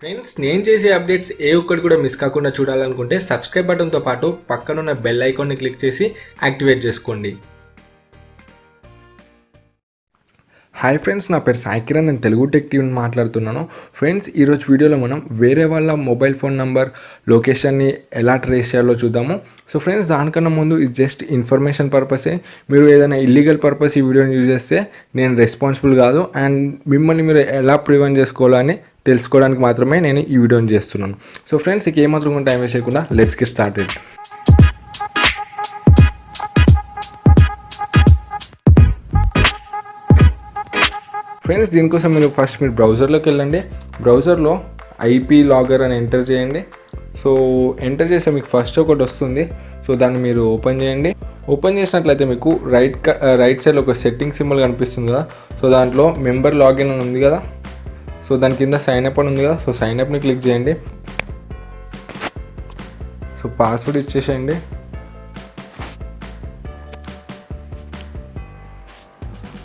Friends, నేను చేసే updates ఏ ఒక్కటి కూడా మిస్ కాకుండా చూడాలనుకుంటే సబ్స్క్రైబ్ బటన్తో పాటు పక్కనున్న బెల్ ఐకాన్ని క్లిక్ చేసి యాక్టివేట్ చేసుకోండి. హాయ్ ఫ్రెండ్స్, నా పేరు సాయి కిరణ్. నేను తెలుగు టెక్ టీవీని మాట్లాడుతున్నాను. ఫ్రెండ్స్, ఈరోజు వీడియోలో మనం వేరే వాళ్ళ మొబైల్ ఫోన్ నెంబర్ లొకేషన్ని ఎలా ట్రేస్ చేయాలో చూద్దాము. సో ఫ్రెండ్స్, దానికన్నా ముందు ఇది జస్ట్ ఇన్ఫర్మేషన్ పర్పసే. మీరు ఏదైనా ఇల్లీగల్ పర్పస్ ఈ వీడియోని యూజ్ చేస్తే నేను రెస్పాన్సిబుల్ కాదు. అండ్ మిమ్మల్ని మీరు ఎలా ప్రివెంట్ చేసుకోవాలని తెలుసుకోవడానికి మాత్రమే నేను ఈ వీడియోని చేస్తున్నాను. సో ఫ్రెండ్స్, ఇక ఏమాత్రం టైం వేస్ట్ చేయకుండా లెట్స్ గెట్ స్టార్టెడ్. ఫ్రెండ్స్, దీనికోసం మీరు బ్రౌజర్లోకి వెళ్ళండి. బ్రౌజర్లో ఐపీ లాగర్ అని ఎంటర్ చేయండి. సో ఎంటర్ చేస్తే మీకు ఫస్ట్ ఒకటి వస్తుంది. సో దాన్ని మీరు ఓపెన్ చేయండి. ఓపెన్ చేసినట్లయితే మీకు రైట్ సైడ్లో ఒక సెట్టింగ్ సింబల్ కనిపిస్తుంది కదా. సో దాంట్లో మెంబర్ లాగిన్ అని ఉంది కదా. సో దాని కింద సైన్ అప్ అని ఉంది కదా. సో సైన్ అప్ని క్లిక్ చేయండి. సో పాస్వర్డ్ ఇచ్చేసేయండి.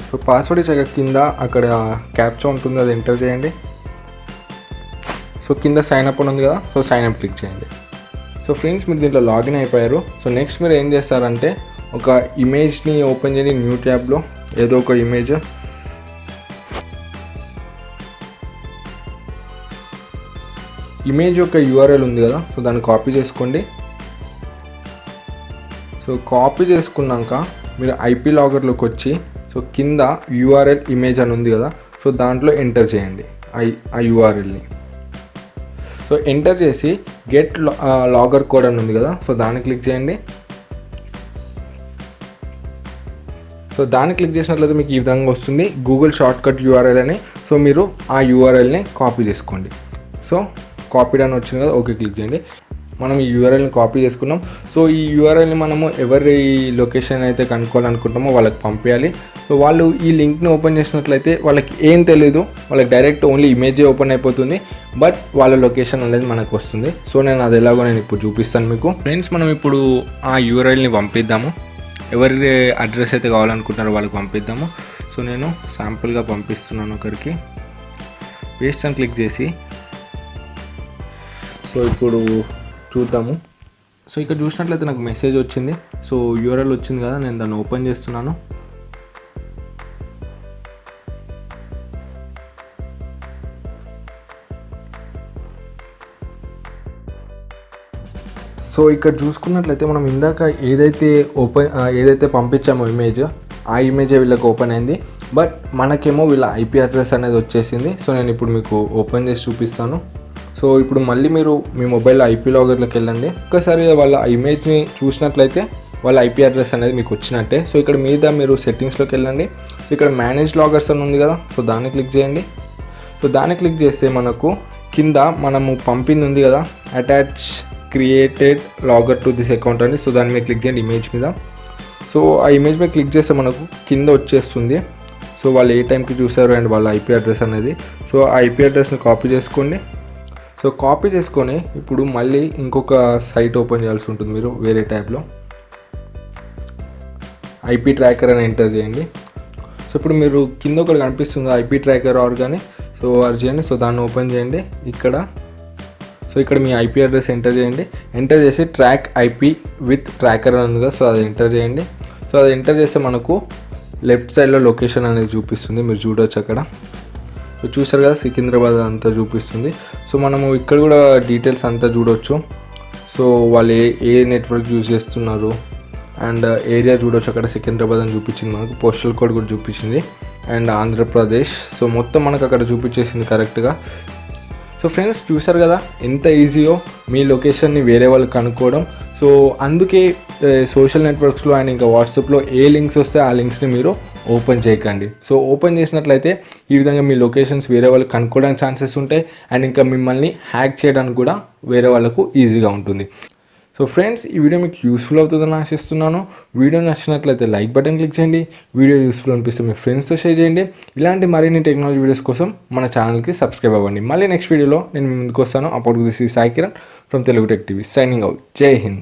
సో పాస్వర్డ్ ఇచ్చాక కింద అక్కడ క్యాప్చా ఉంటుంది, అది ఎంటర్ చేయండి. సో కింద సైన్ అప్ అని ఉంది కదా. సో సైన్ అప్ క్లిక్ చేయండి. సో ఫ్రెండ్స్, మీరు దీంట్లో లాగిన్ అయిపోయారు. సో నెక్స్ట్ మీరు ఏం చేస్తారంటే ఒక ఇమేజ్ని ఓపెన్ చేయండి. న్యూ ట్యాబ్లో ఏదో ఒక ఇమేజ్, యొక్క యూఆర్ఎల్ ఉంది కదా. సో దాన్ని కాపీ చేసుకోండి. సో కాపీ చేసుకున్నాక మీరు ఐపీ లాగర్లోకి వచ్చి సో కింద యూఆర్ఎల్ ఇమేజ్ అని ఉంది కదా. సో దాంట్లో ఎంటర్ చేయండి ఆ యూఆర్ఎల్ని. సో ఎంటర్ చేసి గెట్ లాగర్ కోడ్ అని ఉంది కదా. సో దాన్ని క్లిక్ చేయండి. సో దాన్ని క్లిక్ చేసినట్లయితే మీకు ఈ విధంగా వస్తుంది, గూగుల్ షార్ట్కట్ యూఆర్ఎల్ అని. సో మీరు ఆ యూఆర్ఎల్ని కాపీ చేసుకోండి. సో కాపీడ్ అని వచ్చింది కదా, ఓకే క్లిక్ చేయండి. మనం ఈ యూఆర్ఎల్ని కాపీ చేసుకున్నాం. సో ఈ యూఆర్ఎల్ని మనము ఎవరి లొకేషన్ అయితే కనుక్కోవాలనుకుంటామో వాళ్ళకి పంపించాలి. సో వాళ్ళు ఈ లింక్ని ఓపెన్ చేసినట్లయితే వాళ్ళకి ఏం తెలీదు, వాళ్ళకి డైరెక్ట్ ఓన్లీ ఇమేజే ఓపెన్ అయిపోతుంది. బట్ వాళ్ళ లొకేషన్ అనేది మనకు వస్తుంది. సో నేను అది ఎలాగో నేను ఇప్పుడు చూపిస్తాను మీకు. ఫ్రెండ్స్, మనం ఇప్పుడు ఆ యూఆర్ఎల్ని పంపిద్దాము. ఎవరి అడ్రస్ అయితే కావాలనుకుంటున్నారో వాళ్ళకి పంపిద్దాము. సో నేను శాంపుల్గా పంపిస్తున్నాను ఒకరికి. పేస్ట్ అని క్లిక్ చేసి సో ఇప్పుడు చూద్దాము. సో ఇక్కడ చూసినట్లయితే నాకు మెసేజ్ వచ్చింది. సో యూఆర్ఎల్ వచ్చింది కదా, నేను దాన్ని ఓపెన్ చేస్తున్నాను. సో ఇక్కడ చూసుకున్నట్లయితే మనం ఇందాక ఏదైతే పంపించామో ఇమేజ్, ఆ ఇమేజే వీళ్ళకి ఓపెన్ అయింది. బట్ మనకేమో వీళ్ళ ఐపీ అడ్రస్ అనేది వచ్చేసింది. సో నేను ఇప్పుడు మీకు ఓపెన్ చేసి చూపిస్తాను. సో ఇప్పుడు మళ్ళీ మీరు మీ మొబైల్లో ఐపీ లాగర్లోకి వెళ్ళండి. ఒక్కసారి వాళ్ళ ఇమేజ్ని చూసినట్లయితే వాళ్ళ ఐపీ అడ్రస్ అనేది మీకు వచ్చినట్టే. సో ఇక్కడ మీద మీరు సెట్టింగ్స్లోకి వెళ్ళండి. సో ఇక్కడ మేనేజ్ లాగర్స్ అని ఉంది కదా. సో దాన్ని క్లిక్ చేయండి. సో దాన్ని క్లిక్ చేస్తే మనకు కింద మనము పంపింది ఉంది కదా, attach created logger to this account అని. సో దాని మీద క్లిక్ చేయండి, ఇమేజ్ మీద. సో ఆ ఇమేజ్ మీద క్లిక్ చేస్తే మనకు కింద వచ్చేస్తుంది. సో వాళ్ళు ఏ టైంకి చూసారు అండ్ వాళ్ళ ఐపీ అడ్రస్ అనేది. సో ఆ ఐపీ అడ్రస్ని కాపీ చేసుకోండి. సో కాపీ చేసుకొని ఇప్పుడు మళ్ళీ ఇంకొక సైట్ ఓపెన్ చేయాల్సి ఉంటుంది. మీరు వేరే ట్యాబ్లో ఐపీ ట్రాకర్ అని ఎంటర్ చేయండి. సో ఇప్పుడు మీరు కింద ఒకటి కనిపిస్తుంది ఐపీ ట్రాకర్ ఆర్గాని. సో అది చేయండి. సో దాన్ని ఓపెన్ చేయండి. ఇక్కడ మీ ఐపీ అడ్రస్ ఎంటర్ చేయండి. ఎంటర్ చేసి ట్రాక్ ఐపీ విత్ ట్రాకర్ అని ఉంది కదా. సో అది ఎంటర్ చేయండి. సో అది ఎంటర్ చేస్తే మనకు లెఫ్ట్ సైడ్లో లొకేషన్ అనేది చూపిస్తుంది, మీరు చూడవచ్చు అక్కడ. సో చూసారు కదా, సికింద్రాబాద్ అంతా చూపిస్తుంది. సో మనము ఇక్కడ కూడా డీటెయిల్స్ అంతా చూడవచ్చు. సో వాళ్ళు ఏ నెట్వర్క్ యూజ్ చేస్తున్నారు అండ్ ఏరియా చూడవచ్చు. అక్కడ సికింద్రాబాద్ అని చూపించింది మనకు, పోస్టల్ కోడ్ కూడా చూపించింది, అండ్ ఆంధ్రప్రదేశ్. సో మొత్తం మనకు అక్కడ చూపించేసింది కరెక్ట్గా. సో ఫ్రెండ్స్, చూసారు కదా ఎంత ఈజీయో మీ లొకేషన్ని వేరే వాళ్ళు కనుక్కోవడం. సో అందుకే సోషల్ నెట్వర్క్స్లో అండ్ ఇంకా వాట్సాప్లో ఏ లింక్స్ వస్తే ఆ లింక్స్ని మీరు ఓపెన్ చేయకండి. సో ఓపెన్ చేసినట్లయితే ఈ విధంగా మీ లొకేషన్స్ వేరే వాళ్ళు కనుక్కోవడానికి ఛాన్సెస్ ఉంటాయి. అండ్ ఇంకా మిమ్మల్ని హ్యాక్ చేయడానికి కూడా వేరే వాళ్ళకు ఈజీగా ఉంటుంది. సో ఫ్రెండ్స్, ఈ వీడియో మీకు యూస్ఫుల్ అవుతుందని ఆశిస్తున్నాను. వీడియో నచ్చినట్లయితే లైక్ బటన్ క్లిక్ చేయండి. వీడియో యూస్ఫుల్ అనిపిస్తే మీ ఫ్రెండ్స్తో షేర్ చేయండి. ఇలాంటి మరిన్ని టెక్నాలజీ వీడియోస్ కోసం మన ఛానల్కి సబ్స్క్రైబ్ అవ్వండి. మళ్ళీ నెక్స్ట్ వీడియోలో నేను ముందుకు వస్తాను. అప్పుడు this is Sai Kiran from Telugu tech TV, signing out. జై హింద్.